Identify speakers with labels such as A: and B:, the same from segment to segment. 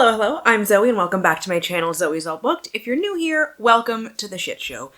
A: Hello, I'm Zoe and welcome back to my channel, Zoe's All Booked. If you're new here, welcome to the shit show.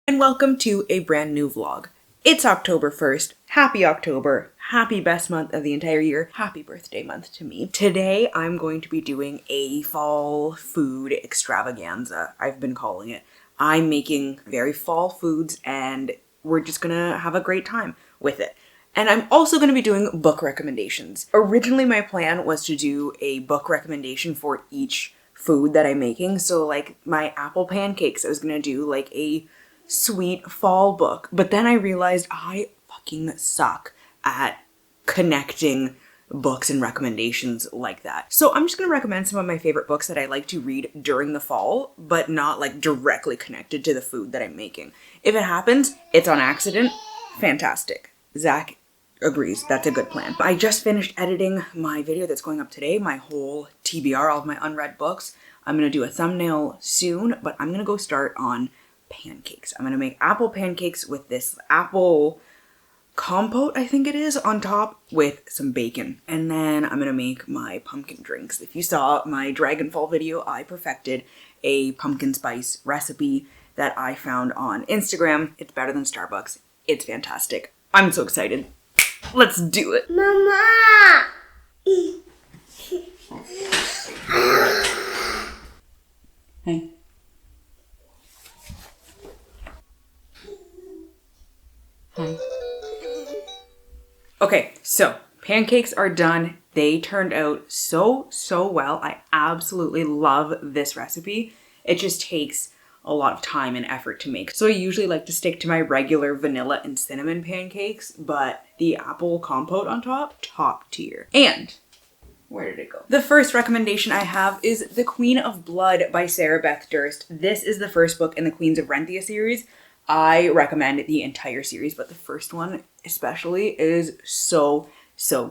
A: And welcome to a brand new vlog. It's October 1st. Happy October. Happy best month of the entire year. Happy birthday month to me. Today I'm going to be doing a fall food extravaganza, I've been calling it. I'm making very fall foods and we're just gonna have a great time with it. And I'm also going to be doing book recommendations. Originally, my plan was to do a book recommendation for each food that I'm making. So like my apple pancakes, I was going to do like a sweet fall book. But then I realized I fucking suck at connecting books and recommendations like that. So I'm just going to recommend some of my favorite books that I like to read during the fall, but not like directly connected to the food that I'm making. If it happens, it's on accident. Fantastic. Zach agrees. That's a good plan. I just finished editing my video that's going up today, my whole TBR, all of my unread books. I'm going to do a thumbnail soon, but I'm going to go start on pancakes. I'm going to make apple pancakes with this apple compote, I think it is, on top with some bacon. And then I'm going to make my pumpkin drinks. If you saw my Dragonfall video, I perfected a pumpkin spice recipe that I found on Instagram. It's better than Starbucks. It's fantastic. I'm so excited. Let's do it.
B: Mama!
A: Hey. Hi. Okay, so pancakes are done. They turned out so well. I absolutely love this recipe. It just takes a lot of time and effort to make. So I usually like to stick to my regular vanilla and cinnamon pancakes, but the apple compote on top tier. And where did it go? The first recommendation I have is The Queen of Blood by Sarah Beth Durst. This is the first book in the Queens of Renthia series. I recommend the entire series, but the first one especially is so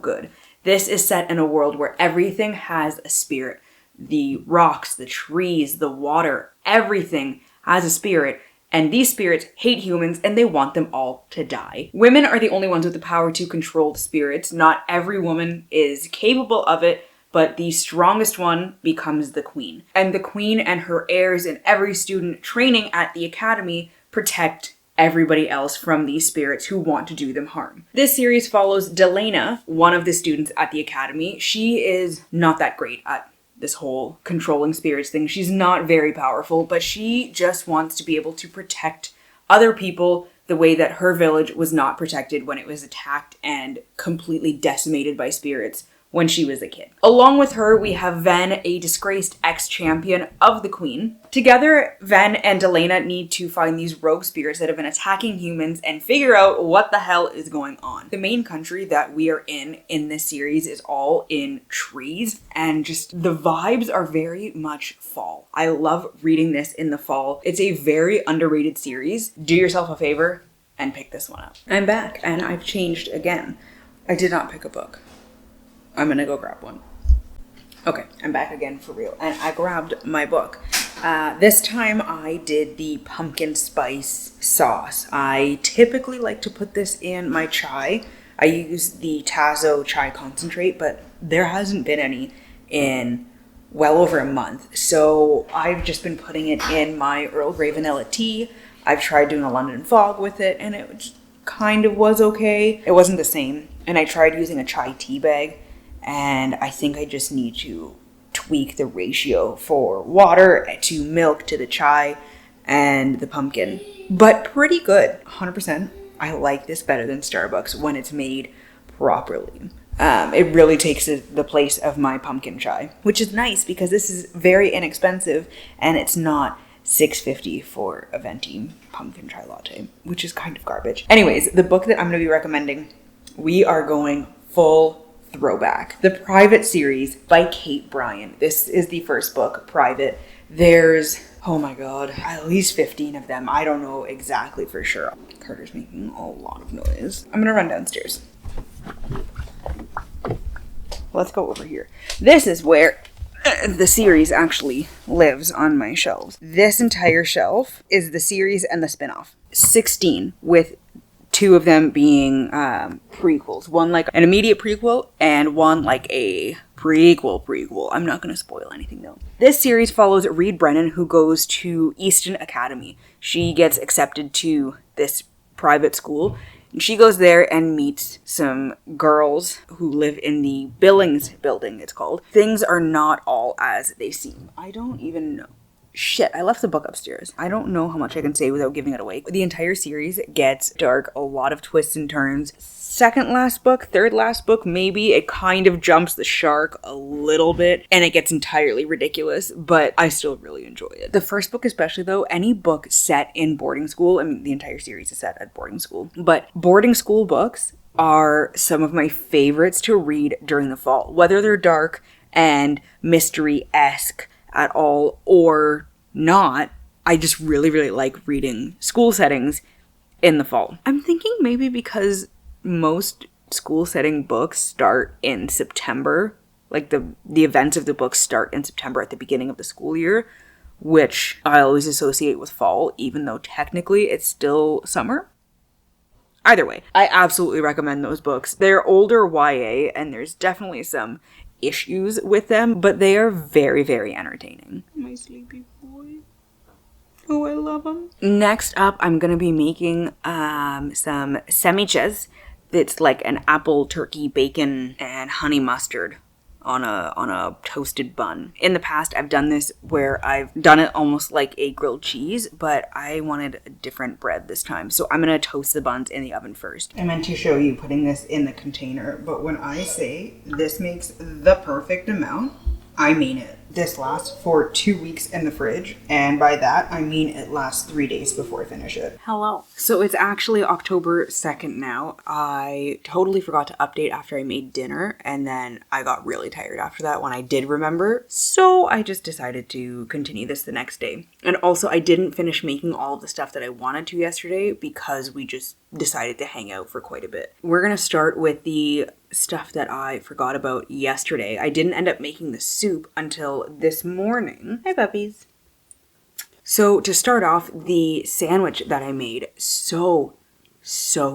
A: good. This is set in a world where everything has a spirit. The rocks, the trees, the water, everything has a spirit, and these spirits hate humans and they want them all to die. Women are the only ones with the power to control the spirits. Not every woman is capable of it, but the strongest one becomes the queen. And the queen and her heirs and every student training at the academy protect everybody else from these spirits who want to do them harm. This series follows Delena, one of the students at the academy. She is not that great at this whole controlling spirits thing. She's not very powerful, but she just wants to be able to protect other people the way that her village was not protected when it was attacked and completely decimated by spirits when she was a kid. Along with her, we have Ven, a disgraced ex-champion of the queen. Together, Ven and Delena need to find these rogue spirits that have been attacking humans and figure out what the hell is going on. The main country that we are in this series is all in trees, and just the vibes are very much fall. I love reading this in the fall. It's a very underrated series. Do yourself a favor and pick this one up. I'm back and I've changed again. I did not pick a book. I'm gonna go grab one. Okay, I'm back again for real. And I grabbed my book. This time I did the pumpkin spice sauce. I typically like to put this in my chai. I use the Tazo chai concentrate, but there hasn't been any in well over a month. So I've just been putting it in my Earl Grey vanilla tea. I've tried doing a London fog with it and it just kind of was okay. It wasn't the same. And I tried using a chai tea bag. And I think I just need to tweak the ratio for water to milk to the chai and the pumpkin. But pretty good, 100%. I like this better than Starbucks when it's made properly. It really takes the place of my pumpkin chai, which is nice because this is very inexpensive and it's not $6.50 for a venti pumpkin chai latte, which is kind of garbage. Anyways, the book that I'm going to be recommending, we are going full throwback. The Private series by Kate Bryan. This is the first book, Private. There's, oh my god, at least 15 of them. I don't know exactly for sure. Carter's making a lot of noise. I'm gonna run downstairs. Let's go over here. This is where the series actually lives on my shelves. This entire shelf is the series and the spin-off. 16 with two of them being prequels. One like an immediate prequel and one like a prequel. I'm not going to spoil anything though. This series follows Reed Brennan, who goes to Easton Academy. She gets accepted to this private school. And she goes there and meets some girls who live in the Billings building, it's called. Things are not all as they seem. I don't even know. Shit, I left the book upstairs. I don't know how much I can say without giving it away. The entire series gets dark, a lot of twists and turns. Second last book, third last book, maybe, it kind of jumps the shark a little bit, and it gets entirely ridiculous, but I still really enjoy it. The first book especially though, any book set in boarding school, I mean the entire series is set at boarding school, but boarding school books are some of my favorites to read during the fall. Whether they're dark and mystery-esque at all or not, I just really, really like reading school settings in the fall. I'm thinking maybe because most school setting books start in September, like the events of the book start in September at the beginning of the school year, which I always associate with fall, even though technically it's still summer. Either way, I absolutely recommend those books. They're older YA, and there's definitely some issues with them, but they are very, very entertaining. My sleepy boy. Oh, I love him. Next up, I'm gonna be making some semiches. It's like an apple, turkey, bacon, and honey mustard on a toasted bun. In the past, I've done this where I've done it almost like a grilled cheese, but I wanted a different bread this time. So I'm gonna toast the buns in the oven first. I meant to show you putting this in the container, but when I say this makes the perfect amount, I mean it. This lasts for 2 weeks in the fridge, and by that I mean it lasts 3 days before I finish it. Hello. So it's actually October 2nd now. I totally forgot to update after I made dinner, and then I got really tired after that when I did remember, so I just decided to continue this the next day. And also I didn't finish making all of the stuff that I wanted to yesterday because we just decided to hang out for quite a bit. We're gonna start with the stuff that I forgot about yesterday. I didn't end up making the soup until this morning. Hi puppies. So to start off, the sandwich that I made, so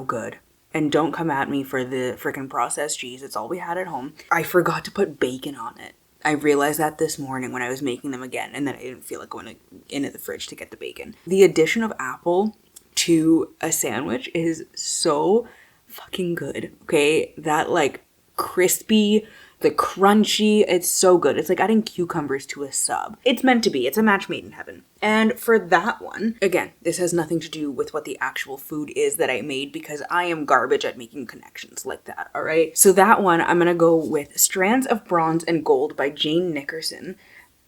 A: good. And don't come at me for the freaking processed cheese. It's all we had at home. I forgot to put bacon on it. I realized that this morning when I was making them again, and then I didn't feel like going into the fridge to get the bacon. The addition of apple to a sandwich is so fucking good. Okay, that like crispy, the crunchy, it's so good. It's like adding cucumbers to a sub. It's meant to be. It's a match made in heaven. And for that one, again, this has nothing to do with what the actual food is that I made because I am garbage at making connections like that, all right? So that one, I'm gonna go with Strands of Bronze and Gold by Jane Nickerson.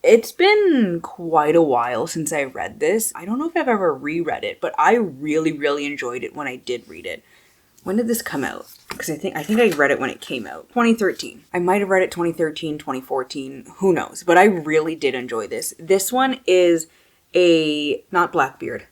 A: It's been quite a while since I read this. I don't know if I've ever reread it, but I really, really enjoyed it when I did read it. When did this come out? Because I think I read it when it came out. 2013. I might have read it 2013, 2014, who knows. But I really did enjoy this. This one is not Blackbeard.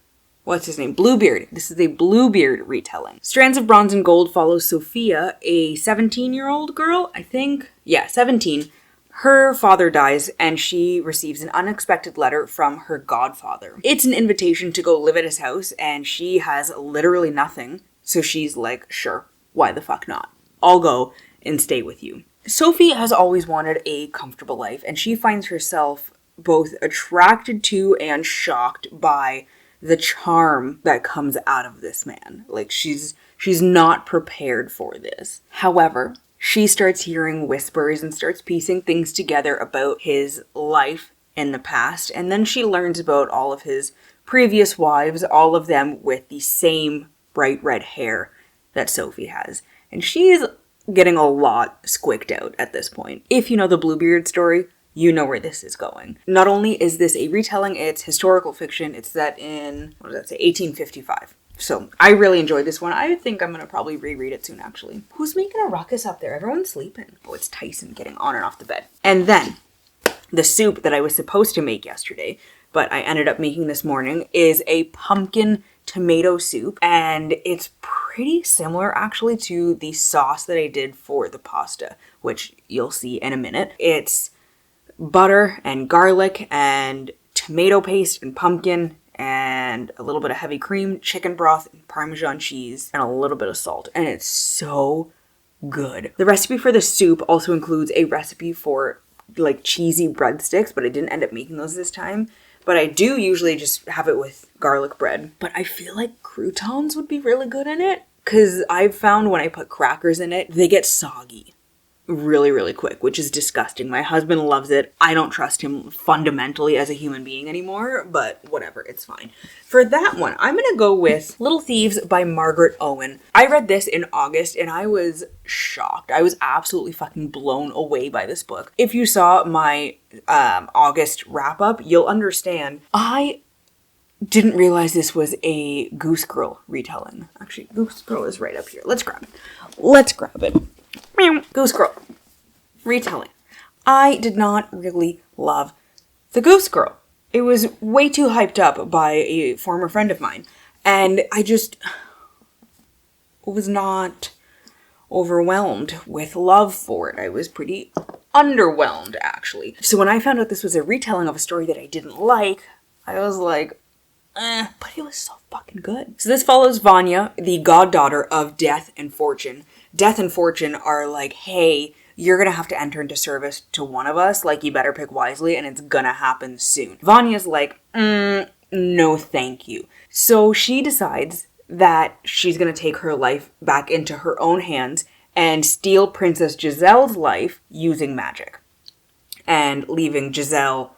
A: What's his name? Bluebeard. This is a Bluebeard retelling. Strands of Bronze and Gold follows Sophia, a 17-year-old girl, I think. Yeah, 17. Her father dies and she receives an unexpected letter from her godfather. It's an invitation to go live at his house and she has literally nothing. So she's like, sure, why the fuck not? I'll go and stay with you. Sophie has always wanted a comfortable life, and she finds herself both attracted to and shocked by the charm that comes out of this man. Like, she's not prepared for this. However, she starts hearing whispers and starts piecing things together about his life in the past, and then she learns about all of his previous wives, all of them with the same bright red hair that Sophie has. And she's getting a lot squicked out at this point. If you know the Bluebeard story, you know where this is going. Not only is this a retelling, it's historical fiction. It's set in, 1855. So I really enjoyed this one. I think I'm going to probably reread it soon, actually. Who's making a ruckus up there? Everyone's sleeping. Oh, it's Tyson getting on and off the bed. And then the soup that I was supposed to make yesterday, but I ended up making this morning, is a pumpkin tomato soup, and it's pretty similar actually to the sauce that I did for the pasta, which you'll see in a minute. It's butter and garlic and tomato paste and pumpkin and and a little bit of heavy cream, chicken broth, Parmesan cheese, and a little bit of salt. And it's so good. The recipe for the soup also includes a recipe for like cheesy breadsticks, but I didn't end up making those this time. But I do usually just have it with garlic bread. But I feel like croutons would be really good in it, because I've found when I put crackers in it, they get soggy really, really quick, which is disgusting. My husband loves it. I don't trust him fundamentally as a human being anymore, but whatever, it's fine. For that one, I'm gonna go with Little Thieves by Margaret Owen. I read this in August and I was shocked. I was absolutely fucking blown away by this book. If you saw my August wrap up, you'll understand. I didn't realize this was a Goose Girl retelling. Actually, Goose Girl is right up here. Let's grab it. Goose Girl retelling. I did not really love the Goose Girl. It was way too hyped up by a former friend of mine, and I just was not overwhelmed with love for it. I was pretty underwhelmed, actually. So when I found out this was a retelling of a story that I didn't like, I was like, but it was so fucking good. So this follows Vanya, the goddaughter of Death and Fortune. Death and Fortune are like, hey, you're gonna have to enter into service to one of us, like you better pick wisely and it's gonna happen soon. Vanya's like, no thank you. So she decides that she's gonna take her life back into her own hands and steal Princess Giselle's life using magic. And leaving Giselle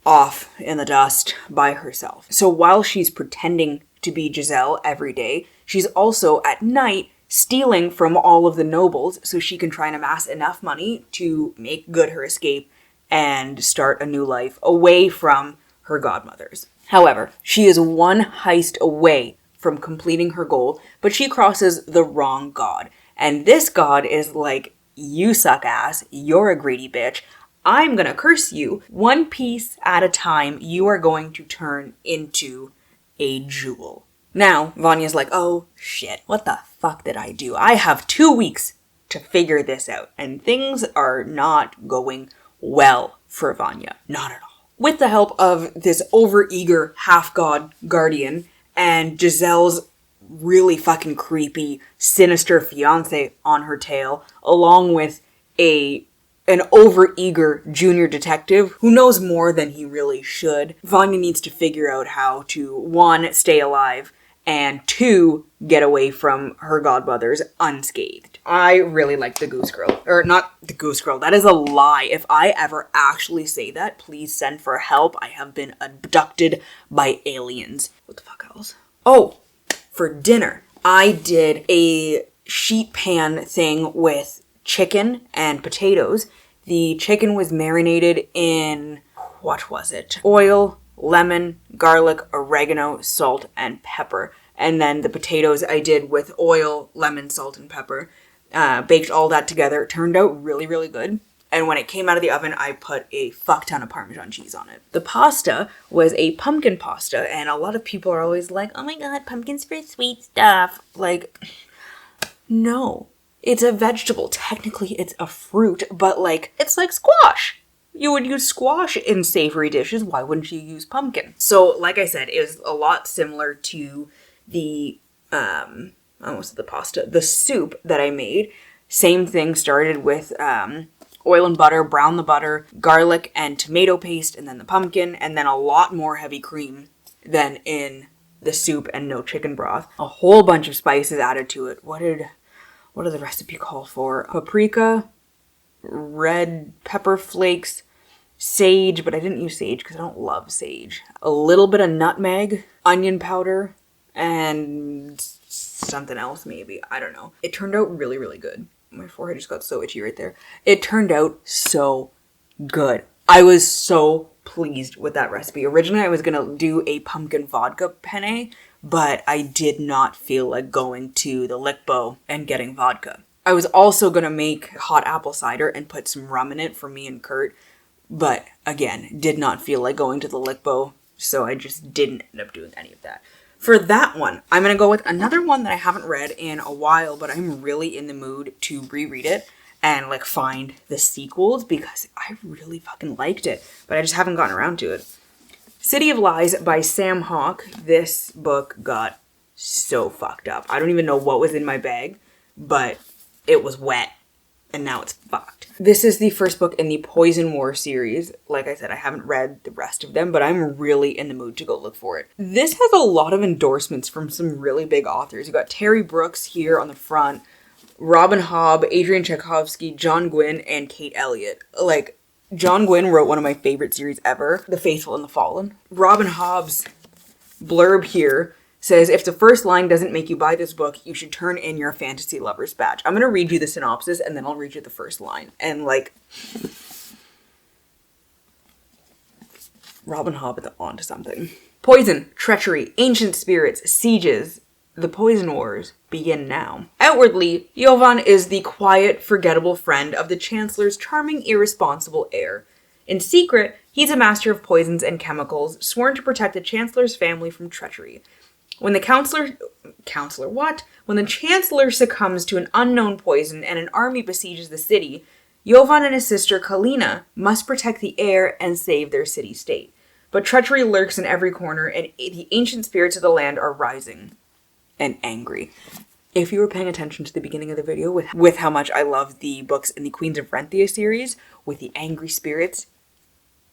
A: off in the dust by herself. So while she's pretending to be Giselle every day, she's also at night stealing from all of the nobles so she can try and amass enough money to make good her escape and start a new life away from her godmothers. However, she is one heist away from completing her goal, but she crosses the wrong god. And this god is like, you suck ass, you're a greedy bitch, I'm gonna curse you. One piece at a time, you are going to turn into a jewel. Now, Vanya's like, oh shit, what the fuck did I do? I have 2 weeks to figure this out. And things are not going well for Vanya. Not at all. With the help of this overeager half-god guardian and Giselle's really fucking creepy, sinister fiance on her tail, along with an overeager junior detective who knows more than he really should, Vanya needs to figure out how to, 1, stay alive, and 2, get away from her godmothers unscathed. I really like the Goose Girl. Or not the Goose Girl, that is a lie. If I ever actually say that, please send for help. I have been abducted by aliens. What the fuck else? Oh, for dinner, I did a sheet pan thing with chicken and potatoes. The chicken was marinated in, what was it? Oil, lemon, garlic, oregano, salt, and pepper. And then the potatoes I did with oil, lemon, salt, and pepper. Baked all that together. It turned out really, really good. And when it came out of the oven, I put a fuck ton of Parmesan cheese on it. The pasta was a pumpkin pasta, and a lot of people are always like, oh my god, pumpkin's for sweet stuff. Like, no. It's a vegetable. Technically, it's a fruit, but like, it's like squash. You would use squash in savory dishes. Why wouldn't you use pumpkin? So, like I said, it was a lot similar to the, almost the pasta, the soup that I made. Same thing, started with oil and butter, brown the butter, garlic and tomato paste, and then the pumpkin, and then a lot more heavy cream than in the soup and no chicken broth. A whole bunch of spices added to it. What did the recipe call for? Paprika, red pepper flakes, sage, but I didn't use sage because I don't love sage. A little bit of nutmeg, onion powder, and something else maybe. I don't know. It turned out really, really good. My forehead just got so itchy right there. It turned out so good. I was so pleased with that recipe. Originally, I was going to do a pumpkin vodka penne, but I did not feel like going to the Lickbo and getting vodka. I was also going to make hot apple cider and put some rum in it for me and Kurt, but again, did not feel like going to the Lickbo, so I just didn't end up doing any of that. For that one, I'm going to go with another one that I haven't read in a while, but I'm really in the mood to reread it and like find the sequels because I really fucking liked it, but I just haven't gotten around to it. City of Lies by Sam Hawke. This book got so fucked up. I don't even know what was in my bag, but it was wet, and now it's fucked. This is the first book in the Poison War series. Like I said, I haven't read the rest of them, but I'm really in the mood to go look for it. This has a lot of endorsements from some really big authors. You got Terry Brooks here on the front, Robin Hobb, Adrian Tchaikovsky, John Gwynne, and Kate Elliott. Like, John Gwynne wrote one of my favorite series ever, The Faithful and the Fallen. Robin Hobb's blurb here says, if the first line doesn't make you buy this book, you should turn in your fantasy lover's badge. I'm going to read you the synopsis and then I'll read you the first line. And like, Robin Hobb is onto something. Poison, treachery, ancient spirits, sieges. The Poison Wars begin now. Outwardly, Jovan is the quiet, forgettable friend of the Chancellor's charming, irresponsible heir. In secret, he's a master of poisons and chemicals, sworn to protect the Chancellor's family from treachery. When the When the Chancellor succumbs to an unknown poison and an army besieges the city, Jovan and his sister Kalina must protect the heir and save their city-state. But treachery lurks in every corner, and the ancient spirits of the land are rising and angry. If you were paying attention to the beginning of the video with how much I love the books in the Queens of Renthia series with the angry spirits,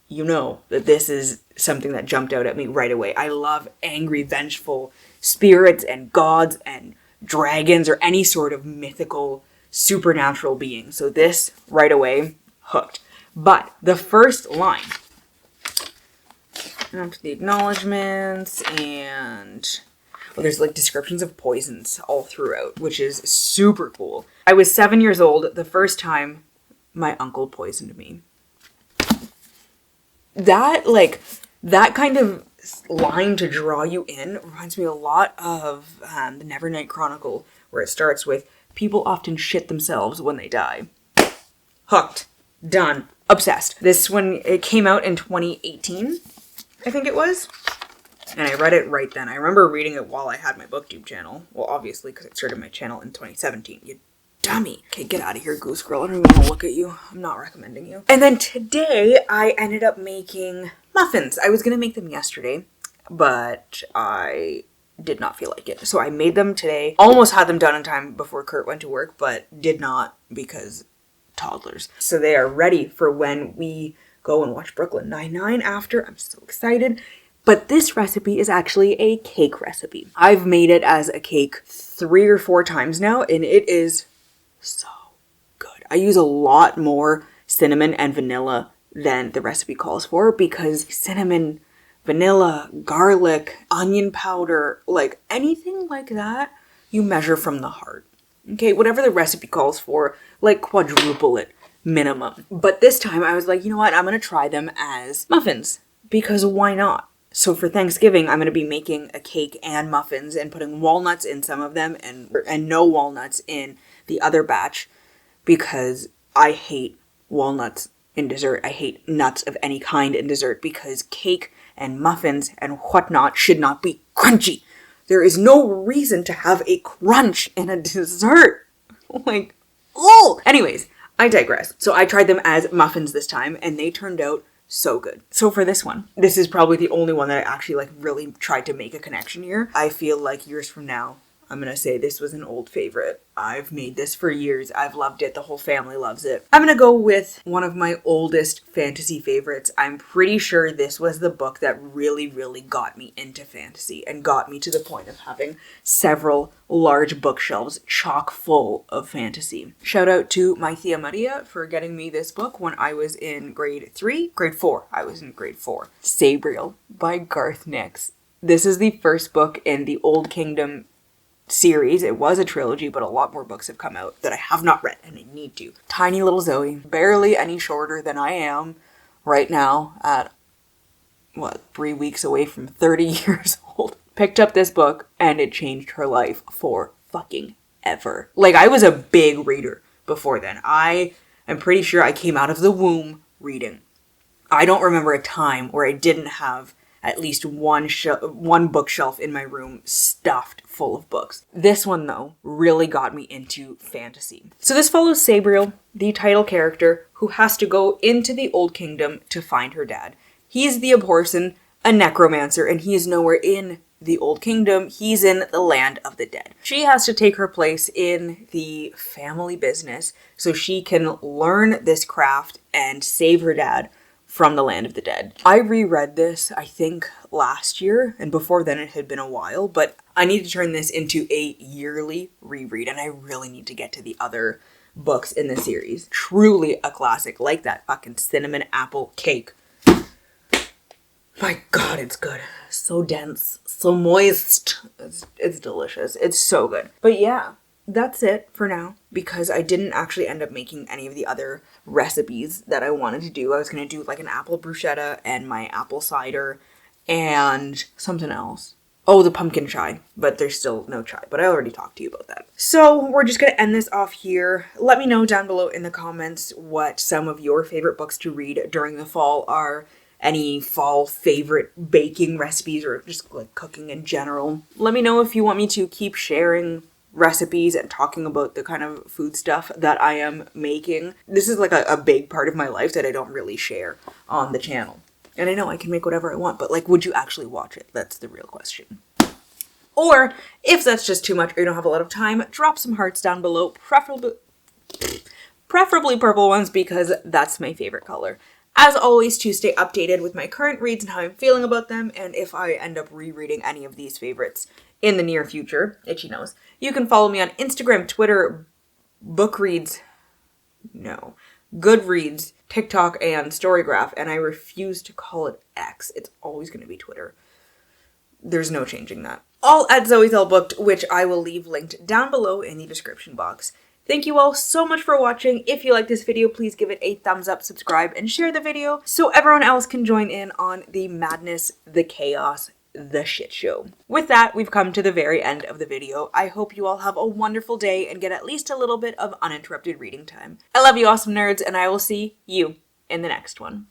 A: you know that this is something that jumped out at me right away. I love angry, vengeful spirits and gods and dragons or any sort of mythical, supernatural being. So this, right away, hooked. But the first line, after the acknowledgements, and well, there's like descriptions of poisons all throughout, which is super cool. I was 7 years old the first time my uncle poisoned me. That kind of line to draw you in reminds me a lot of the Nevernight Chronicle, where it starts with, people often shit themselves when they die. Hooked. Done. Obsessed. This one, it came out in 2018, I think it was. And I read it right then. I remember reading it while I had my booktube channel. Well, obviously, because I started my channel in 2017. You dummy. Okay, get out of here, Goose Girl. I don't even want to look at you. I'm not recommending you. And then today, I ended up making muffins. I was going to make them yesterday, but I did not feel like it. So I made them today. Almost had them done in time before Kurt went to work, but did not because toddlers. So they are ready for when we go and watch Brooklyn Nine-Nine after. I'm so excited. But this recipe is actually a cake recipe. I've made it as a cake 3 or 4 times now, and it is so good. I use a lot more cinnamon and vanilla than the recipe calls for, because cinnamon, vanilla, garlic, onion powder, like anything like that, you measure from the heart. Okay, whatever the recipe calls for, like quadruple it minimum. But this time I was like, you know what, I'm gonna try them as muffins, because why not? So for Thanksgiving, I'm going to be making a cake and muffins and putting walnuts in some of them and no walnuts in the other batch, because I hate walnuts in dessert. I hate nuts of any kind in dessert, because cake and muffins and whatnot should not be crunchy. There is no reason to have a crunch in a dessert. Like, oh! Anyways, I digress. So I tried them as muffins this time, and they turned out so good. So for this one, this is probably the only one that I actually really tried to make a connection here. I feel like years from now, I'm gonna say this was an old favorite. I've made this for years. I've loved it. The whole family loves it. I'm gonna go with one of my oldest fantasy favorites. I'm pretty sure this was the book that really, really got me into fantasy and got me to the point of having several large bookshelves chock full of fantasy. Shout out to my Tia Maria for getting me this book when I was in grade 4. I was in grade 4. Sabriel by Garth Nix. This is the first book in the Old Kingdom series. It was a trilogy, but a lot more books have come out that I have not read, and I need to. Tiny little Zoe, barely any shorter than I am right now at, 3 weeks away from 30 years old, picked up this book, and it changed her life for fucking ever. Like, I was a big reader before then. I am pretty sure I came out of the womb reading. I don't remember a time where I didn't have at least one bookshelf in my room stuffed full of books. This one, though, really got me into fantasy. So this follows Sabriel, the title character, who has to go into the Old Kingdom to find her dad. He's the Abhorsen, a necromancer, and he is nowhere in the Old Kingdom. He's in the land of the dead. She has to take her place in the family business so she can learn this craft and save her dad from the land of the dead. I reread this, I think, last year, and before then it had been a while, but I need to turn this into a yearly reread, and I really need to get to the other books in the series. Truly a classic, like that fucking cinnamon apple cake. My God, it's good. So dense, so moist. It's delicious. It's so good. But yeah, that's it for now, because I didn't actually end up making any of the other recipes that I wanted to do. I was going to do like an apple bruschetta and my apple cider and something else. Oh, the pumpkin chai, but there's still no chai, but I already talked to you about that. So we're just going to end this off here. Let me know down below in the comments what some of your favorite books to read during the fall are. Any fall favorite baking recipes or just like cooking in general. Let me know if you want me to keep sharing recipes and talking about the kind of food stuff that I am making. This is like a big part of my life that I don't really share on the channel. And I know I can make whatever I want, but like, would you actually watch it? That's the real question. Or if that's just too much or you don't have a lot of time, drop some hearts down below, preferably purple ones because that's my favorite color. As always, to stay updated with my current reads and how I'm feeling about them, and if I end up rereading any of these favorites in the near future, itchy nose, you can follow me on Instagram, Twitter, Goodreads, TikTok, and Storygraph, and I refuse to call it X. It's always going to be Twitter. There's no changing that. All at Zoe's All Booked, which I will leave linked down below in the description box. Thank you all so much for watching. If you like this video, please give it a thumbs up, subscribe, and share the video so everyone else can join in on the madness, the chaos, the shit show. With that, we've come to the very end of the video. I hope you all have a wonderful day and get at least a little bit of uninterrupted reading time. I love you, awesome nerds, and I will see you in the next one.